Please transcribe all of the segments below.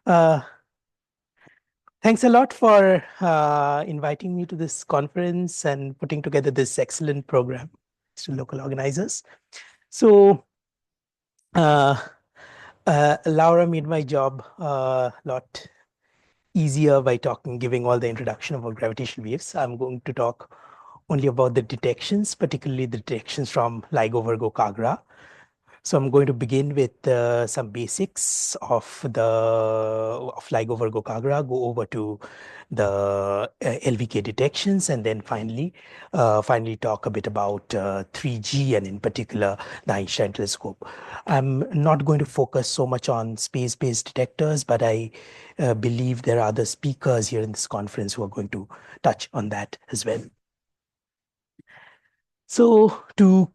Uh, Thanks a lot for inviting me to this conference and putting together this excellent program to local organizers. So, uh, Laura made my job a lot easier by giving all the introduction about gravitational waves. I'm going to talk only about the detections, particularly the detections from LIGO, Virgo, Kagra. So I'm going to begin with some basics of LIGO, Virgo, Kagra, go over to the LVK detections, and then finally talk a bit about 3G and in particular the Einstein telescope. I'm not going to focus so much on space-based detectors, but I believe there are other speakers here in this conference who are going to touch on that as well. So to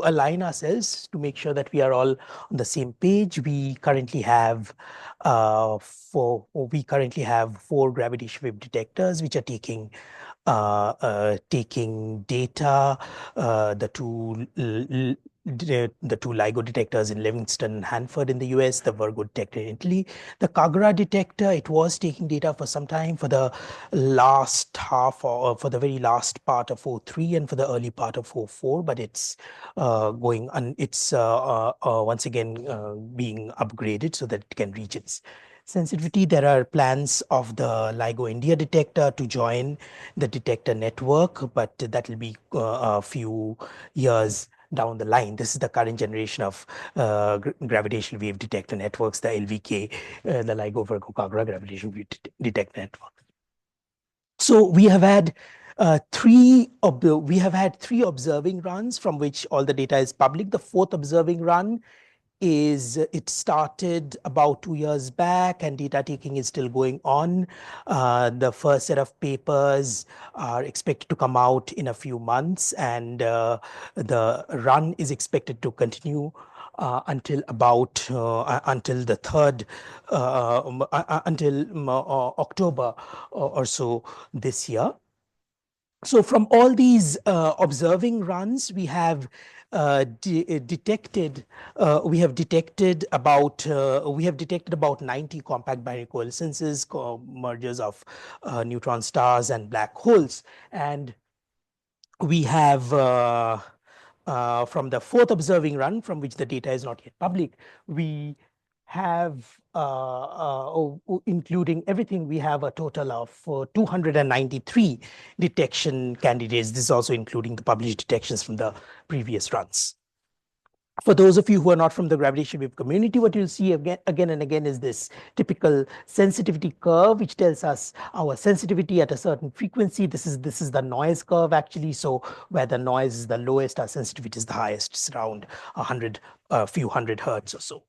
align ourselves to make sure that we are all on the same page, we currently have four gravitation wave detectors which are taking data. The two LIGO detectors in Livingston and Hanford in the US, the Virgo detector in Italy. The Kagra detector, it was taking data for some time for the last half or for the very last part of 03 and for the early part of 04, but it's once again being upgraded so that it can reach its sensitivity. There are plans of the LIGO India detector to join the detector network, but that will be a few years down the line. This is the current generation of gravitational wave detector networks, the LVK, the LIGO Virgo Kagra gravitational wave detector network. So we have had three observing runs from which all the data is public. The fourth observing run it started about 2 years back, and data taking is still going on. The first set of papers are expected to come out in a few months, and the run is expected to continue until the third until October or so this year. So from all these observing runs, we have detected about 90 compact binary coalescences, mergers of neutron stars and black holes, and we have from the fourth observing run, from which the data is not yet public, we have, including everything, we have a total of 293 detection candidates. This is also including the published detections from the previous runs. For those of you who are not from the gravitational wave community, what you'll see again and again is this typical sensitivity curve, which tells us our sensitivity at a certain frequency. This is the noise curve, actually. So where the noise is the lowest, our sensitivity is the highest. It's around a few hundred hertz or so.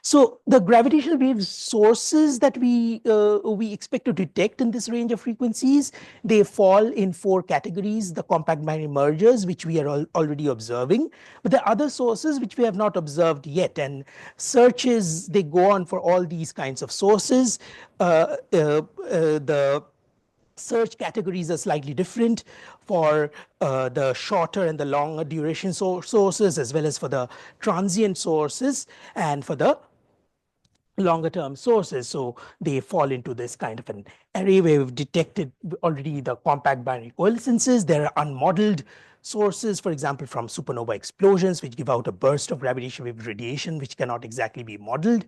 So the gravitational wave sources that we expect to detect in this range of frequencies, they fall in four categories: the compact binary mergers, which we are already observing, but there are other sources which we have not observed yet, and searches, they go on for all these kinds of sources. The search categories are slightly different for the shorter and the longer duration sources, as well as for the transient sources and for the longer term sources. So they fall into this kind of an array where we've detected already the compact binary coalescences. There are unmodeled sources, for example, from supernova explosions, which give out a burst of gravitational wave radiation, which cannot exactly be modeled.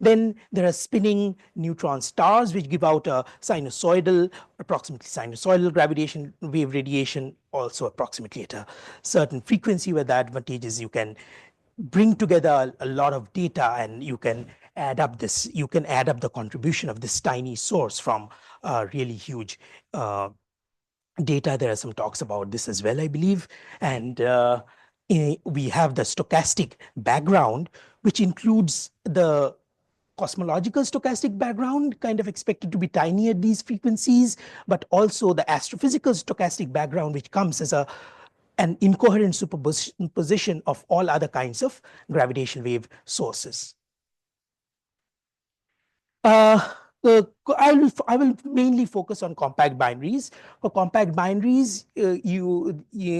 Then there are spinning neutron stars, which give out a approximately sinusoidal gravitational wave radiation, also approximately at a certain frequency, where the advantage is you can bring together a lot of data, and you can add up the contribution of this tiny source from really huge data. There are some talks about this as well, I believe. And we have the stochastic background, which includes the cosmological stochastic background, kind of expected to be tiny at these frequencies, but also the astrophysical stochastic background, which comes as an incoherent superposition of all other kinds of gravitational wave sources. I will mainly focus on compact binaries. For compact binaries,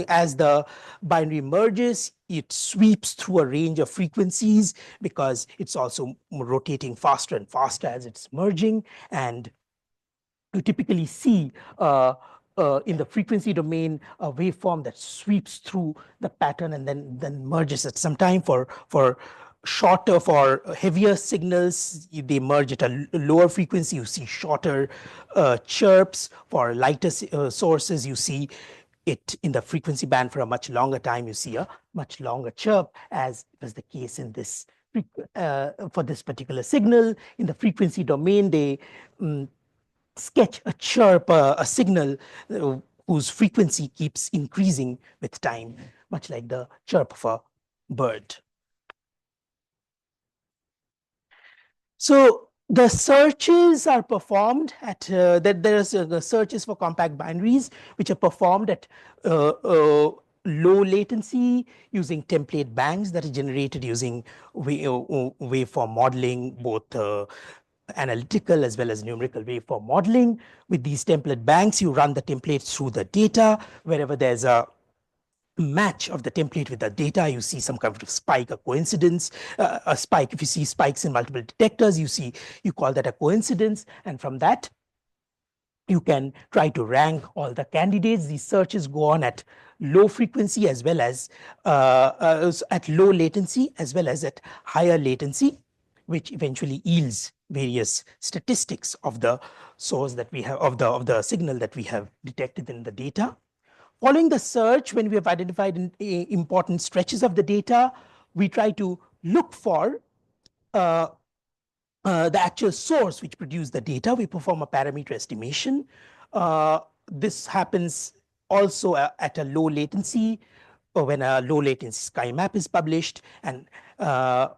as the binary merges, it sweeps through a range of frequencies because it's also rotating faster and faster as it's merging. And you typically see in the frequency domain a waveform that sweeps through the pattern and then merges at some time. For shorter, for heavier signals, they merge at a lower frequency. You see shorter chirps. For lighter sources, you see it in the frequency band for a much longer time. You see a much longer chirp, as was the case in this for this particular signal. In the frequency domain, they sketch a chirp, a signal whose frequency keeps increasing with time, much like the chirp of a bird. So the searches are performed at there's the searches for compact binaries, which are performed at low latency using template banks that are generated using waveform modeling, both analytical as well as numerical waveform modeling. With these template banks, you run the templates through the data. Wherever there's a match of the template with the data, you see some kind of spike, a coincidence, a spike. If you see spikes in multiple detectors, you call that a coincidence, and from that you can try to rank all the candidates. These searches go on at low frequency as well as at low latency as well as at higher latency, which eventually yields various statistics of the source that we have, of the signal that we have detected in the data. Following the search, when we have identified important stretches of the data, we try to look for the actual source which produced the data. We perform a parameter estimation. This happens also at a low latency, or when a low latency sky map is published, and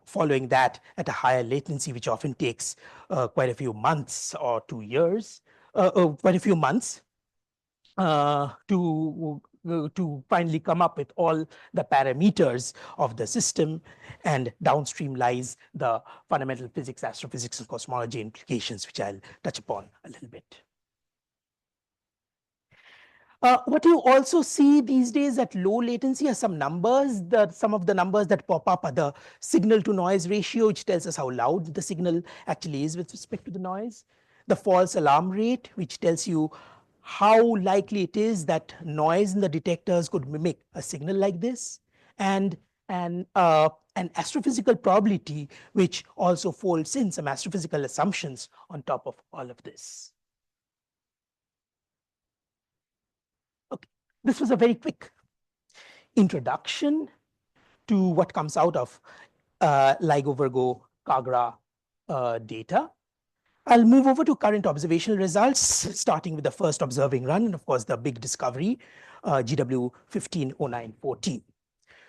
following that at a higher latency, which often takes quite a few months or 2 years, quite a few months to finally come up with all the parameters of the system, and downstream lies the fundamental physics, astrophysics, and cosmology implications, which I'll touch upon a little bit. What you also see these days at low latency are some numbers. Some of the numbers that pop up are the signal to noise ratio, which tells us how loud the signal actually is with respect to the noise. The false alarm rate, which tells you how likely it is that noise in the detectors could mimic a signal like this, and an astrophysical probability, which also folds in some astrophysical assumptions on top of all of this. Okay, this was a very quick introduction to what comes out of LIGO Virgo Kagra data. I'll move over to current observational results, starting with the first observing run, and of course the big discovery, GW 150914.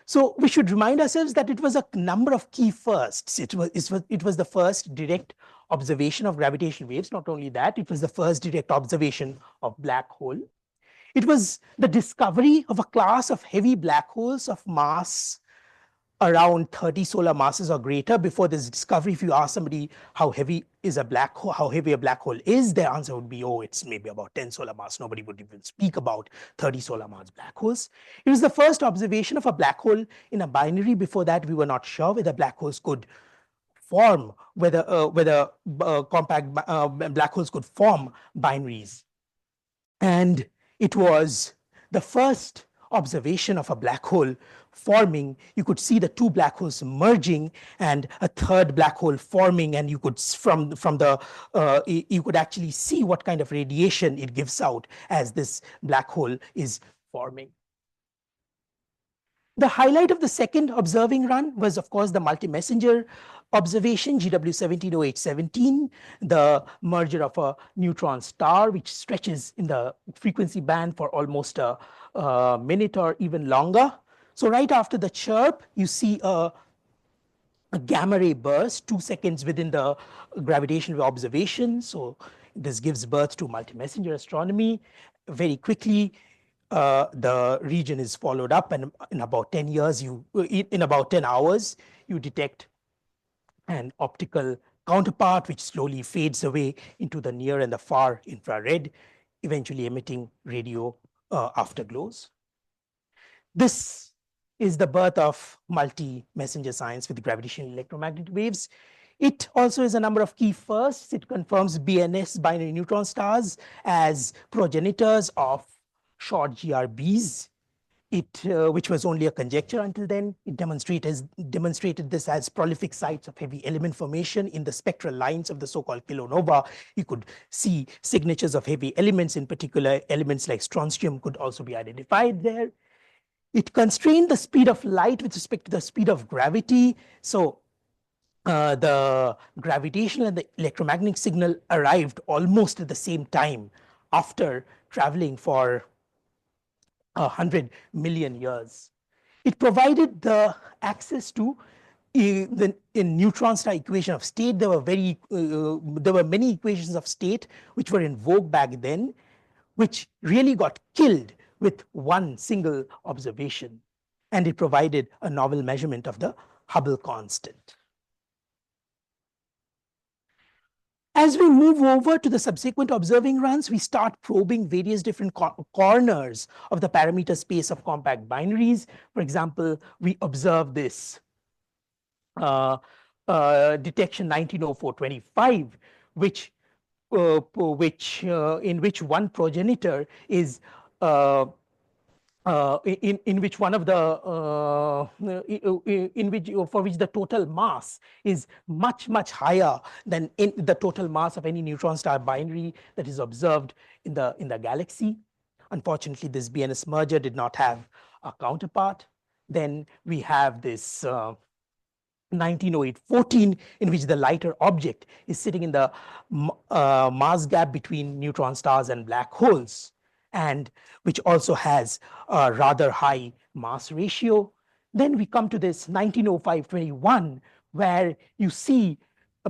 So we should remind ourselves that it was a number of key firsts. It was the first direct observation of gravitational waves. Not only that, it was the first direct observation of black hole. It was the discovery of a class of heavy black holes of mass around 30 solar masses or greater. Before this discovery, if you ask somebody how heavy is a black hole, how heavy a black hole is, their answer would be, oh, it's maybe about 10 solar mass. Nobody would even speak about 30 solar mass black holes. It was the first observation of a black hole in a binary. Before that, we were not sure whether black holes could form, whether compact black holes could form binaries. And it was the first observation of a black hole forming. You could see the two black holes merging and a third black hole forming, and you could you could actually see what kind of radiation it gives out as this black hole is forming. The highlight of the second observing run was, of course, the multi-messenger observation, GW 170817, the merger of a neutron star, which stretches in the frequency band for almost a minute or even longer. So right after the chirp, you see a gamma ray burst 2 seconds within the gravitational observation. So this gives birth to multi-messenger astronomy. Very quickly, the region is followed up, and in about 10 hours, you detect an optical counterpart, which slowly fades away into the near and the far infrared, eventually emitting radio afterglows. This is the birth of multi-messenger science with gravitational electromagnetic waves. It also has a number of key firsts. It confirms BNS, binary neutron stars, as progenitors of short GRBs. Which was only a conjecture until then. It demonstrated this as prolific sites of heavy element formation in the spectral lines of the so-called kilonova. You could see signatures of heavy elements, in particular elements like strontium could also be identified there. It constrained the speed of light with respect to the speed of gravity. So the gravitational and the electromagnetic signal arrived almost at the same time after traveling for 100 million years. It provided the access to the neutron star equation of state. There were many equations of state which were in vogue back then, which really got killed with one single observation. And it provided a novel measurement of the Hubble constant. As we move over to the subsequent observing runs, we start probing various different corners of the parameter space of compact binaries. For example, we observe this detection 190425, in which one progenitor is in which one of the for which the total mass is much higher than in the total mass of any neutron star binary that is observed in the galaxy. Unfortunately, this BNS merger did not have a counterpart. Then we have this 1908-14, in which the lighter object is sitting in the mass gap between neutron stars and black holes, and which also has a rather high mass ratio. Then we come to this 1905-21, where you see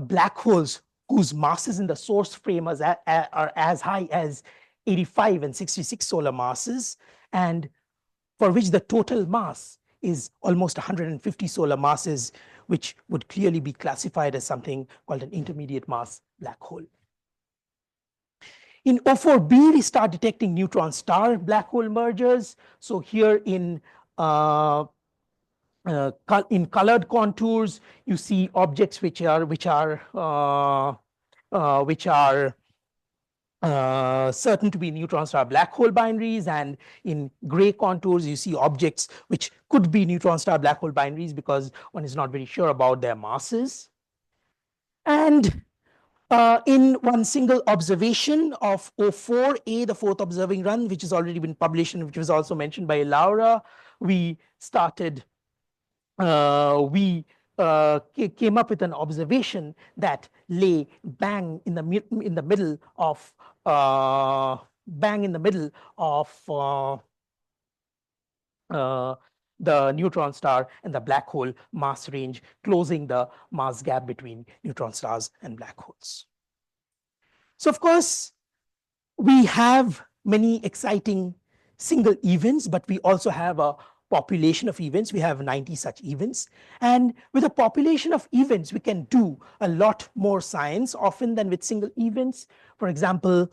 black holes whose masses in the source frame are as high as 85 and 66 solar masses, and for which the total mass is almost 150 solar masses, which would clearly be classified as something called an intermediate mass black hole. In O4b, we start detecting neutron star black hole mergers. So here in colored contours, you see objects which are certain to be neutron star black hole binaries, and in gray contours you see objects which could be neutron star black hole binaries because one is not very sure about their masses. And in one single observation of O4a, the fourth observing run, which has already been published and which was also mentioned by Laura, we started came up with an observation that lay bang in the middle of the neutron star and the black hole mass range, closing the mass gap between neutron stars and black holes. So of course, we have many exciting single events, but we also have a population of events. We have 90 such events, and with a population of events we can do a lot more science often than with single events. For example,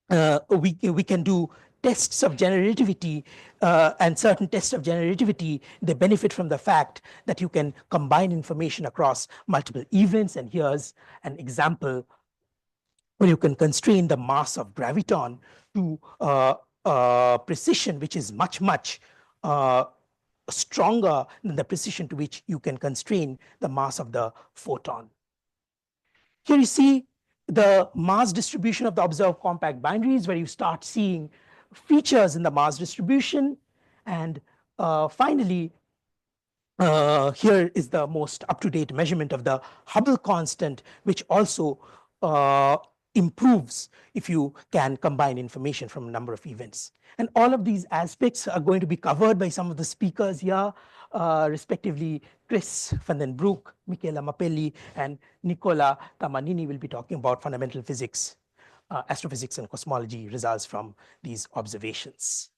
we can do tests of generativity, and certain tests of generativity, they benefit from the fact that you can combine information across multiple events. And here's an example where you can constrain the mass of graviton to precision which is much stronger than the precision to which you can constrain the mass of the photon. Here you see the mass distribution of the observed compact binaries, where you start seeing features in the mass distribution. And finally, here is the most up-to-date measurement of the Hubble constant, which also improves if you can combine information from a number of events. And all of these aspects are going to be covered by some of the speakers here, respectively Chris van den Broek, Michela Mappelli, and Nicola Tamanini will be talking about fundamental physics, astrophysics and cosmology results from these observations.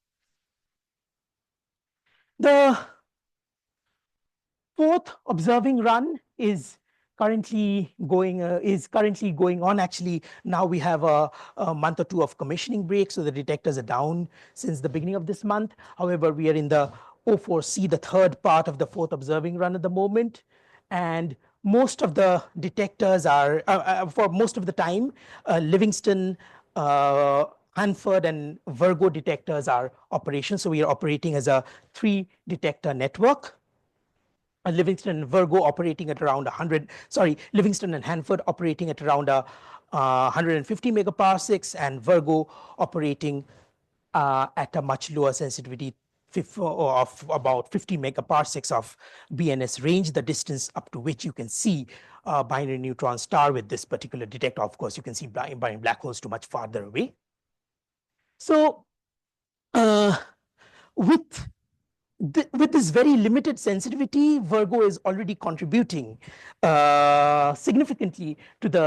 The fourth observing run is currently going on. Actually, now we have a month or two of commissioning break, so the detectors are down since the beginning of this month. However, we are in the O4C, the third part of the fourth observing run at the moment, and most of the detectors are for most of the time Livingston, Hanford and Virgo detectors are operational. So we are operating as a 3 detector network. Livingston and Virgo operating at around 100, sorry, Livingston and Hanford operating at around 150 megaparsecs, and Virgo operating at a much lower sensitivity of about 50 megaparsecs of BNS range, the distance up to which you can see binary neutron star with this particular detector. Of course, you can see binary black holes to much farther away. So with this very limited sensitivity, Virgo is already contributing significantly to the